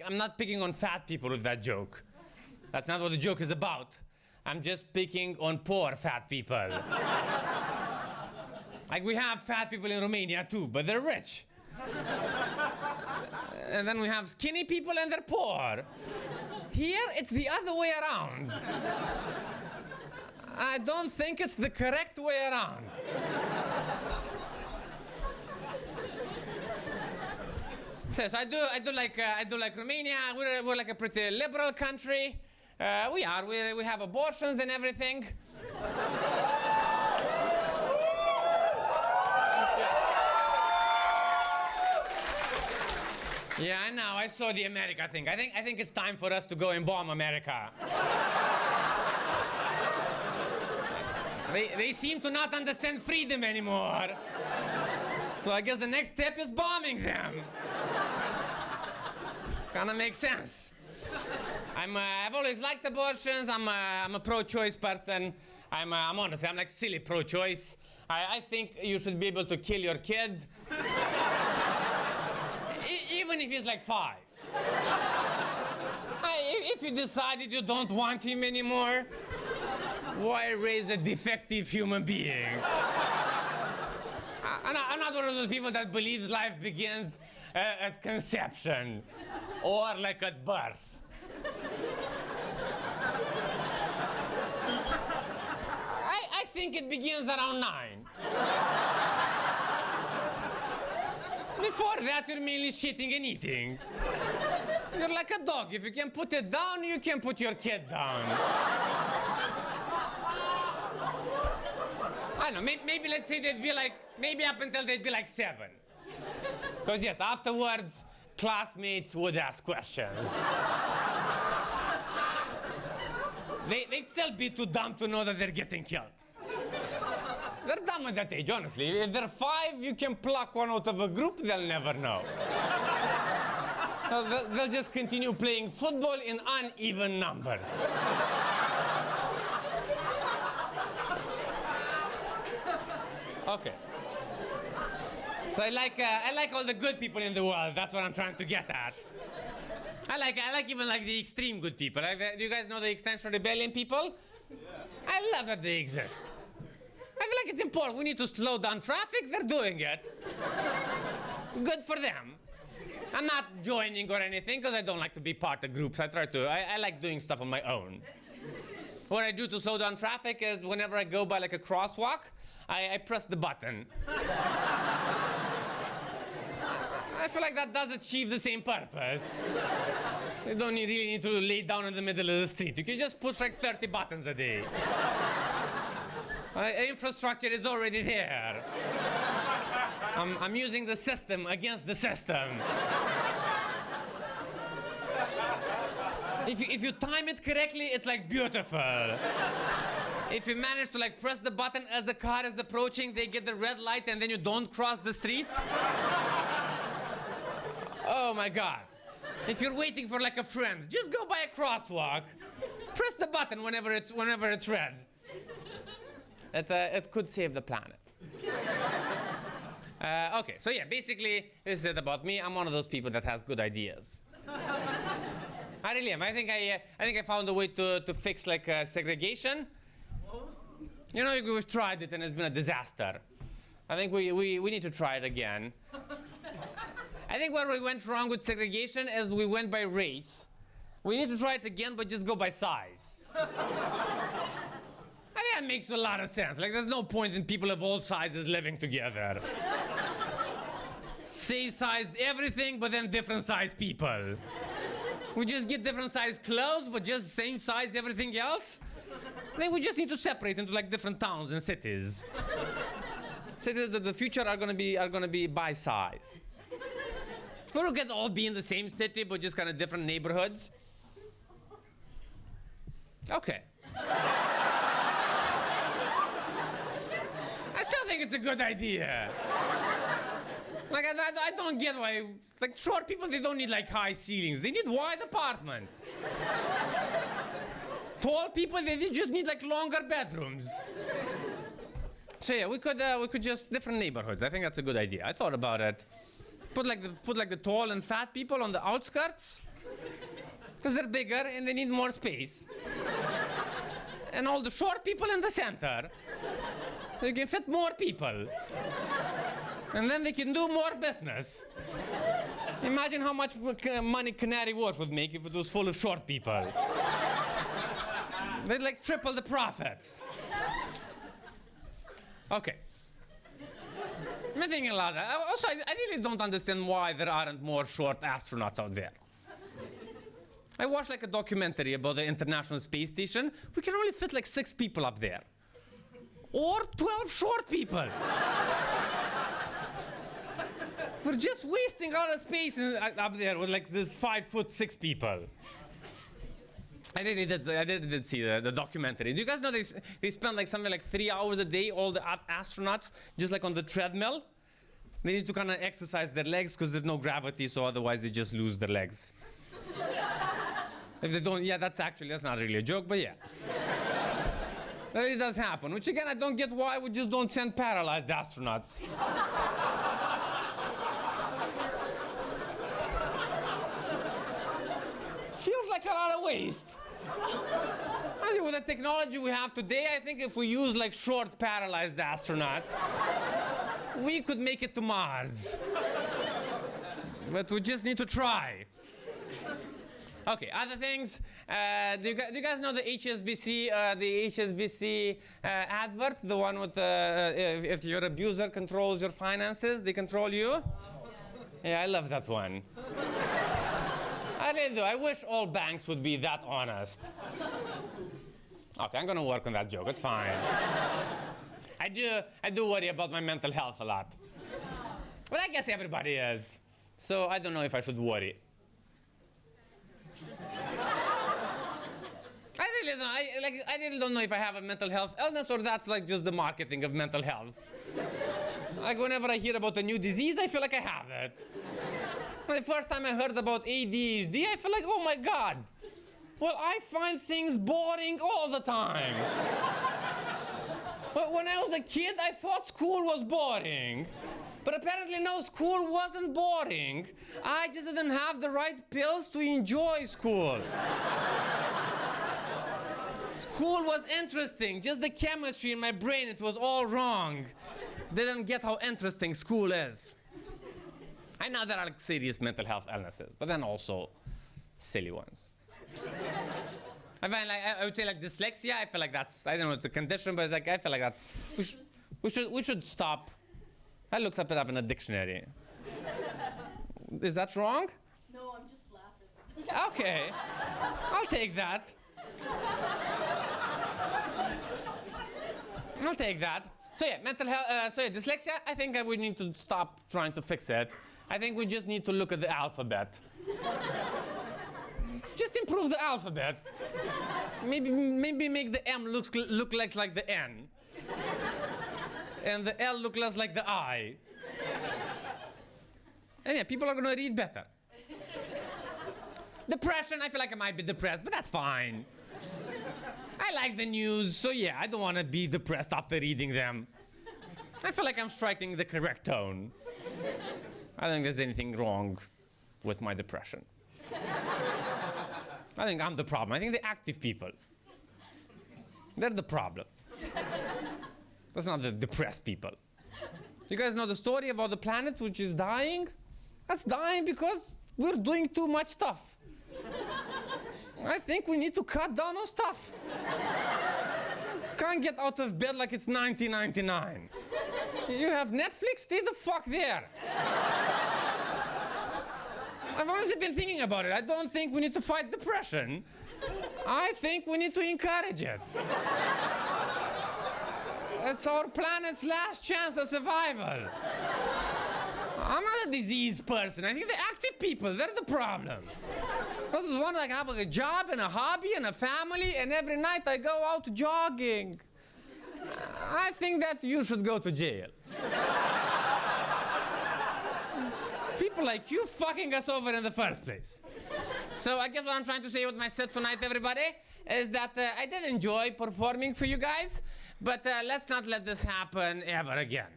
I'm not picking on fat people with that joke. That's not what the joke is about. I'm just picking on poor fat people. Like, we have fat people in Romania too, but they're rich. And then we have skinny people and they're poor. Here, it's the other way around. I don't think it's the correct way around. So I do like Romania. We're like a pretty liberal country. We have abortions and everything. Yeah, I know. I saw the America thing. I think it's time for us to go and bomb America. They seem to not understand freedom anymore. So I guess the next step is bombing them. Kinda makes sense. I've always liked abortions. I'm a pro-choice person. I'm honestly, I'm like silly pro-choice. I think you should be able to kill your kid. Even if he's like 5. If you decided you don't want him anymore, why raise a defective human being? I'm not one of those people that believes life begins at conception or like at birth. I think it begins around 9. Before that, you're mainly shitting and eating. You're like a dog. If you can put it down, you can put your kid down. I don't know, maybe let's say they'd be like, maybe up until they'd be like 7. Because yes, afterwards, classmates would ask questions. They'd still be too dumb to know that they're getting killed. They're dumb at that age, honestly. If they're 5, you can pluck one out of a group, they'll never know. They'll just continue playing football in uneven numbers. Okay. So I like all the good people in the world. That's what I'm trying to get at. I like even like the extreme good people. Do you guys know the Extinction Rebellion people? Yeah. I love that they exist. I feel like it's important. We need to slow down traffic. They're doing it. Good for them. I'm not joining or anything because I don't like to be part of groups. I like doing stuff on my own. What I do to slow down traffic is whenever I go by like a crosswalk, I press the button. I feel like that does achieve the same purpose. You don't really need to lay down in the middle of the street. You can just push like 30 buttons a day. Infrastructure is already there. I'm using the system against the system. If you time it correctly, it's like beautiful. If you manage to like press the button as the car is approaching, they get the red light and then you don't cross the street. Oh my God. If you're waiting for like a friend, just go by a crosswalk. Press the button whenever it's red. It could save the planet. Okay, so yeah, basically, this is it about me. I'm one of those people that has good ideas. I really am. I think I found a way to fix like segregation. You know, we've tried it and it's been a disaster. I think we need to try it again. I think where we went wrong with segregation is we went by race. We need to try it again, but just go by size. I think that makes a lot of sense. Like, there's no point in people of all sizes living together. Same size everything, but then different size people. We just get different size clothes, but just same size everything else. I think we just need to separate into like different towns and cities. Cities of the future are gonna be by size. We can all be in the same city, but just kind of different neighborhoods. Okay. I still think it's a good idea. Like, I don't get why, like, short people, they don't need, like, high ceilings. They need wide apartments. Tall people, they just need, like, longer bedrooms. So, yeah, we could just, different neighborhoods. I think that's a good idea. I thought about it. Put like the tall and fat people on the outskirts. Because they're bigger and they need more space. And all the short people in the center, they can fit more people. And then they can do more business. Imagine how much money Canary Wharf would make if it was full of short people. They'd like triple the profits. Okay. I'm thinking a lot. Also, I really don't understand why there aren't more short astronauts out there. I watched like a documentary about the International Space Station. We can only fit like 6 people up there. Or 12 short people. We're just wasting all the space up there with like this 5'6" people. I did see the documentary. Do you guys know they spend like something like 3 hours a day, all the astronauts, just like on the treadmill? They need to kind of exercise their legs because there's no gravity, so otherwise they just lose their legs. If they don't, yeah, that's not really a joke, but yeah. That really does happen, which again, I don't get why we just don't send paralyzed astronauts. Feels like a lot of waste. Actually, with the technology we have today, I think if we use like short paralyzed astronauts, we could make it to Mars. But we just need to try. Okay, other things. Do you guys know the HSBC advert? The one with if your abuser controls your finances, they control you? Yeah, I love that one. I really do. I wish all banks would be that honest. Okay, I'm gonna work on that joke. It's fine. I do worry about my mental health a lot. But I guess everybody is. So I don't know if I should worry. I really don't know if I have a mental health illness or that's like just the marketing of mental health. Like whenever I hear about a new disease, I feel like I have it. The first time I heard about ADHD, I feel like, oh my God. Well, I find things boring all the time. But when I was a kid, I thought school was boring. But apparently, no, school wasn't boring. I just didn't have the right pills to enjoy school. School was interesting, just the chemistry in my brain, it was all wrong. Didn't get how interesting school is. I know there are like serious mental health illnesses, but then also silly ones. I find like, I would say like dyslexia, I feel like that's, I don't know, it's a condition, but it's like, I feel like that's, we should stop. I looked it up in a dictionary. Is that wrong? No, I'm just laughing. Okay, I'll take that. I'll take that. So yeah, mental health, dyslexia, I think we need to stop trying to fix it. I think we just need to look at the alphabet. Just improve the alphabet. Maybe make the M look less like the N. And the L look less like the I. And yeah, people are gonna read better. Depression, I feel like I might be depressed, but that's fine. I like the news, so yeah, I don't want to be depressed after reading them. I feel like I'm striking the correct tone. I don't think there's anything wrong with my depression. I think I'm the problem. I think the active people, they're the problem. That's not the depressed people. You guys know the story about the planet which is dying? That's dying because we're doing too much stuff. I think we need to cut down on stuff. Can't get out of bed like it's 1999. You have Netflix? Stay the fuck there. I've honestly been thinking about it. I don't think we need to fight depression. I think we need to encourage it. It's our planet's last chance of survival. I'm not a diseased person. I think the active people, they're the problem. I just want to have a job and a hobby and a family, and every night I go out jogging. I think that you should go to jail. People like you fucking us over in the first place. So I guess what I'm trying to say with my set tonight, everybody, is that I did enjoy performing for you guys, but let's not let this happen ever again.